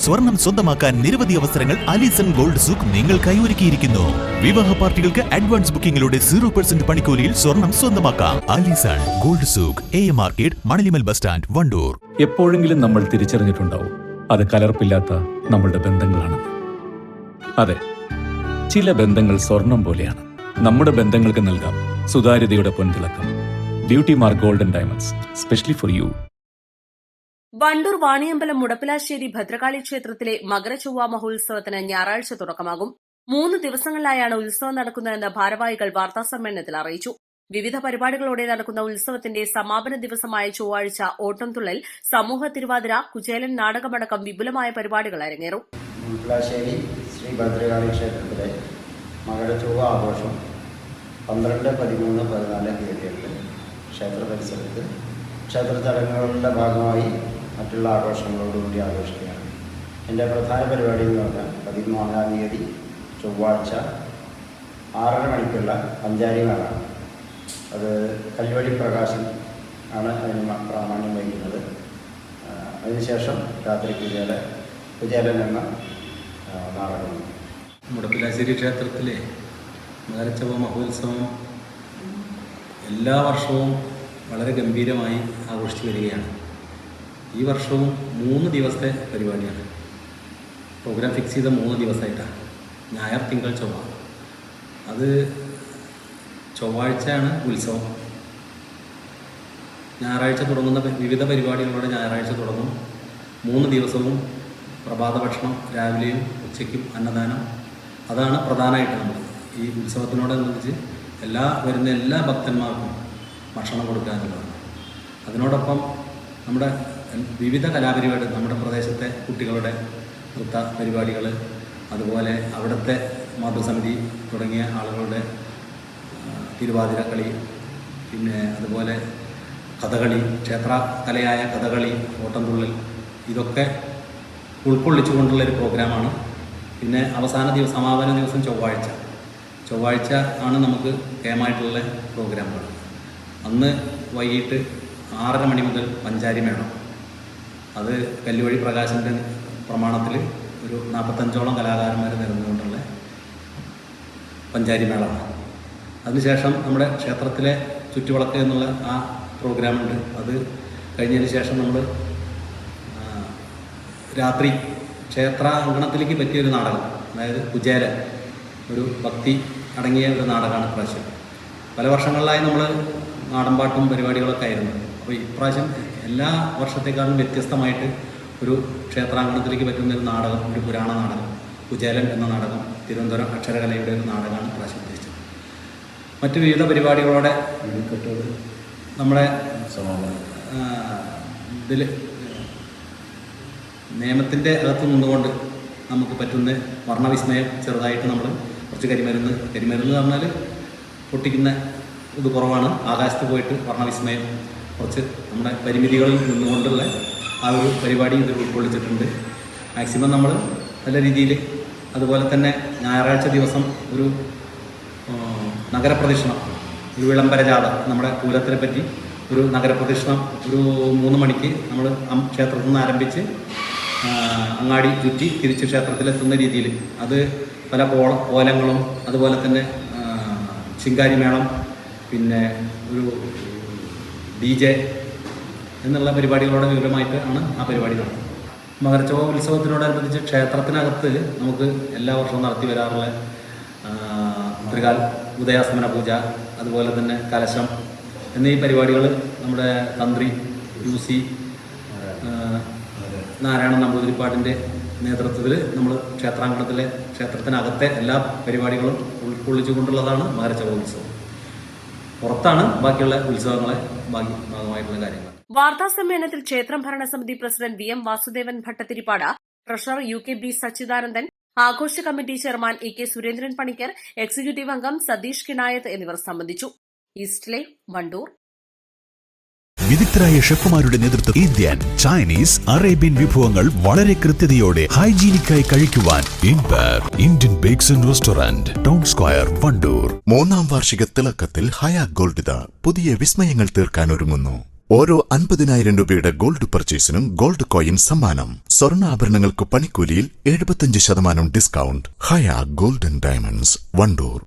സ്വർണം സ്വന്തമാക്കാൻ നിരവധി അവസരങ്ങൾ അലിസൺ ഗോൾഡ് സൂക്ക് നിങ്ങൾക്കായി ഒരുക്കിയിരിക്കുന്നു. വിവാഹ പാർട്ടികൾക്ക് അഡ്വാൻസ് ബുക്കിംഗിലൂടെ 0% പണിക്കൂലിയിൽ സ്വർണം സ്വന്തമാക്കാം. Alison gold souk, AM market, Manalimal bus stand, Wandoor. എപ്പോഴെങ്കിലും നമ്മൾ തിരിച്ചറിഞ്ഞിട്ടുണ്ടാവും അത് കലർപ്പില്ലാത്ത നമ്മളുടെ ബന്ധങ്ങളാണ്. അതെ, ചില ബന്ധങ്ങൾ സ്വർണം പോലെയാണ്. നമ്മുടെ ബന്ധങ്ങൾക്ക് നൽകാം സുതാര്യതയുടെ പൊൻതിളക്കം. Beauty mark golden diamonds, specially for you. Wandoor Vaniyambalam Mudappilassery Bhadrakali ക്ഷേത്രത്തിലെ മകരചൊവ്വ മഹോത്സവത്തിന് ഞായറാഴ്ച തുടക്കമാകും. 3 ദിവസങ്ങളിലായാണ് ഉത്സവം നടക്കുന്നതെന്ന് ഭാരവാഹികൾ വാർത്താസമ്മേളനത്തിൽ അറിയിച്ചു. വിവിധ പരിപാടികളോടെ നടക്കുന്ന ഉത്സവത്തിന്റെ സമാപന ദിവസമായ ചൊവ്വാഴ്ച ഓട്ടംതുള്ളൽ, സമൂഹ തിരുവാതിര, കുചേലൻ നാടകമടക്കം വിപുലമായ പരിപാടികൾ അരങ്ങേറും. മുടപ്പിലാശ്ശേരി ശ്രീ ഭദ്രകാളി ക്ഷേത്രത്തിലെ മകരചൊവ്വ ആഘോഷം 12, 13, 14 തീയതികളിൽ ക്ഷേത്ര പരിസരത്ത് ക്ഷേത്ര ചടങ്ങുകളുടെ ഭാഗമായി മറ്റുള്ള ആഘോഷങ്ങളോടുകൂടി ആഘോഷിക്കുകയാണ്. എൻ്റെ പ്രധാന പരിപാടി എന്ന് പറഞ്ഞാൽ 14-ാം തീയതി ചൊവ്വാഴ്ച 6:30 മണിക്കുള്ള പഞ്ചാരി മേളമാണ്. അത് കല്ലുവടി പ്രകാശൻ ആണ് അതിന് പ്രാമാണ്യം വഹിക്കുന്നത്. അതിനുശേഷം രാത്രി കുചേലൻ എന്ന നാടകം. മുടപ്പിലാശ്ശേരി ക്ഷേത്രത്തിലെ മകരച്ചൊവ്വ മഹോത്സവം എല്ലാ വർഷവും വളരെ ഗംഭീരമായി ആഘോഷിച്ചു വരികയാണ്. ഈ വർഷവും 3 ദിവസത്തെ പരിപാടിയാണ്. പ്രോഗ്രാം ഫിക്സ് ചെയ്ത 3 ദിവസമായിട്ടാണ്. ഞായർ, തിങ്കൾ, ചൊവ്വ. അത് ചൊവ്വാഴ്ചയാണ് ഉത്സവം. ഞായറാഴ്ച തുടങ്ങുന്ന വിവിധ പരിപാടികളോടെ ഞായറാഴ്ച തുടങ്ങും. 3 ദിവസവും പ്രഭാത ഭക്ഷണം, രാവിലെയും ഉച്ചയ്ക്കും അന്നദാനം. അതാണ് പ്രധാനമായിട്ട് നമ്മൾ ഈ ഉത്സവത്തിനോടനുബന്ധിച്ച് വരുന്ന എല്ലാ ഭക്തന്മാർക്കും ഭക്ഷണം കൊടുക്കാനുള്ളതാണ്. അതിനോടൊപ്പം നമ്മുടെ വിവിധ കലാപരിപാടി, നമ്മുടെ പ്രദേശത്തെ കുട്ടികളുടെ നൃത്ത പരിപാടികൾ, അതുപോലെ അവിടുത്തെ മാതൃസമിതി തുടങ്ങിയ ആളുകളുടെ തിരുവാതിര കളി, പിന്നെ അതുപോലെ കഥകളി, ക്ഷേത്ര കലയായ കഥകളി, ഓട്ടംതുള്ളൽ, ഇതൊക്കെ ഉൾക്കൊള്ളിച്ചുകൊണ്ടുള്ളൊരു പ്രോഗ്രാമാണ്. പിന്നെ സമാപന ദിവസം ചൊവ്വാഴ്ച ആണ് നമുക്ക് കേമായിട്ടുള്ള പ്രോഗ്രാമുകൾ. അന്ന് വൈകിട്ട് 6:30 മണി മുതൽ പഞ്ചാരി മേളം. അത് കല്ലുവഴി പ്രകാശൻ്റെ പ്രമാണത്തിൽ ഒരു 45ഓളം കലാകാരന്മാർ നിരന്നുകൊണ്ടുള്ള പഞ്ചാരി മേളമാണ്. അതിനുശേഷം നമ്മുടെ ക്ഷേത്രത്തിലെ ചുറ്റുവിളക്ക് എന്നുള്ള ആ പ്രോഗ്രാമുണ്ട്. അത് കഴിഞ്ഞതിന് ശേഷം നമ്മൾ രാത്രി ക്ഷേത്രാങ്കണത്തിലേക്ക് പറ്റിയൊരു നാടകം, അതായത് കുചേലൻ, ഒരു ഭക്തി അടങ്ങിയ ഒരു നാടകമാണ് ഇപ്രാവശ്യം. പല വർഷങ്ങളിലായി നമ്മൾ നാടൻപാട്ടും പരിപാടികളൊക്കെ ആയിരുന്നു. അപ്പോൾ ഇപ്രാവശ്യം എല്ലാ വർഷത്തേക്കാളും വ്യത്യസ്തമായിട്ട് ഒരു ക്ഷേത്രാങ്കണത്തിലേക്ക് പറ്റുന്ന ഒരു നാടകം, ഒരു പുരാണ നാടകം, കുചേലൻ എന്ന നാടകം, തിരുവനന്തപുരം അക്ഷരകലയുടെ ഒരു നാടകമാണ് ഇപ്രാവശ്യം ഉദ്ദേശിച്ചത്. മറ്റ് വിവിധ പരിപാടികളോടെ നമ്മുടെ ഇതിൽ നിയമത്തിൻ്റെ അകത്ത് നിന്നുകൊണ്ട് നമുക്ക് പറ്റുന്ന വർണ്ണവിസ്മയം ചെറുതായിട്ട് നമ്മൾ കുറച്ച് കരിമരുന്ന് എന്ന് പറഞ്ഞാൽ പൊട്ടിക്കുന്ന ഇത് കുറവാണ്. ആകാശത്ത് പോയിട്ട് വർണ്ണവിസ്മയം കുറച്ച് നമ്മുടെ പരിമിതികളിൽ നിന്നുകൊണ്ടുള്ള ആ ഒരു പരിപാടി ഇതിൽ ഉൾക്കൊള്ളിച്ചിട്ടുണ്ട്. മാക്സിമം നമ്മൾ നല്ല രീതിയിൽ. അതുപോലെ തന്നെ ഞായറാഴ്ച ദിവസം ഒരു നഗരപ്രദക്ഷിണം, ഒരു വിളംബരജാഥ, നമ്മുടെ പൂരത്തിനെ പറ്റി ഒരു നഗരപ്രദക്ഷിണം ഒരു 3 മണിക്ക് നമ്മൾ ക്ഷേത്രത്തിൽ നിന്ന് ആരംഭിച്ച് അങ്ങാടി ചുറ്റി തിരിച്ച് ക്ഷേത്രത്തിലെത്തുന്ന രീതിയിൽ അത് പല കോലങ്ങളും, അതുപോലെ തന്നെ ശിങ്കാരിമേളം, പിന്നെ ഒരു DJ എന്നുള്ള പരിപാടികളോടെ വിപുലമായിട്ട് ആണ് ആ പരിപാടി നടത്തുന്നത്. മകരച്ചൊവ്വ ഉത്സവത്തിനോടനുബന്ധിച്ച് ക്ഷേത്രത്തിനകത്ത് നമുക്ക് എല്ലാ വർഷവും നടത്തി വരാറുള്ള ത്രികാൽ ഉദയാസ്തമന പൂജ, അതുപോലെ തന്നെ കലശം എന്നീ പരിപാടികൾ നമ്മുടെ തന്ത്രി UC നാരായണ നമ്പൂതിരിപ്പാടിൻ്റെ നേതൃത്വത്തിൽ നമ്മൾ ക്ഷേത്രത്തിനകത്തെ എല്ലാ പരിപാടികളും ഉൾക്കൊള്ളിച്ചുകൊണ്ടുള്ളതാണ് മകരച്ചൊവ്വ ഉത്സവം. പുറത്താണ് ബാക്കിയുള്ള ഉത്സവങ്ങളെ ഭാഗമായിട്ടുള്ള കാര്യങ്ങൾ. വാർത്താ സമ്മേളനത്തിൽ ക്ഷേത്രം ഭരണസമിതി president VM Vasudevan Bhattathiripad, treasurer UKB Sachidanandan, ആഘോഷ committee chairman EK Surendran Panicker, executive അംഗം സതീഷ് കിനായത്ത് എന്നിവർ സംബന്ധിച്ചു. East live, Wandoor. വിദഗ്ധരായ ഷെഫുമാരുടെ നേതൃത്വം ഇന്ത്യൻ, ചൈനീസ്, അറേബ്യൻ വിഭവങ്ങൾ വളരെ കൃത്യതയോടെ ഹൈജീനിക്കായി കഴിക്കുവാൻ Indian bakes and restaurant, town square, Wandoor. 3ാം വാർഷിക തിളക്കത്തിൽ ഹയാ ഗോൾഡ് പുതിയ വിസ്മയങ്ങൾ തീർക്കാൻ ഒരുങ്ങുന്നു. ഓരോ 50,000 രൂപയുടെ ഗോൾഡ് പർച്ചേസിനും ഗോൾഡ് കോയിൻ സമ്മാനം. സ്വർണ്ണാഭരണങ്ങൾക്ക് പണിക്കൂലിയിൽ 75% ഡിസ്കൗണ്ട്. ഹയ ഗോൾഡൻ ഡയമണ്ട്സ്, വണ്ടൂർ.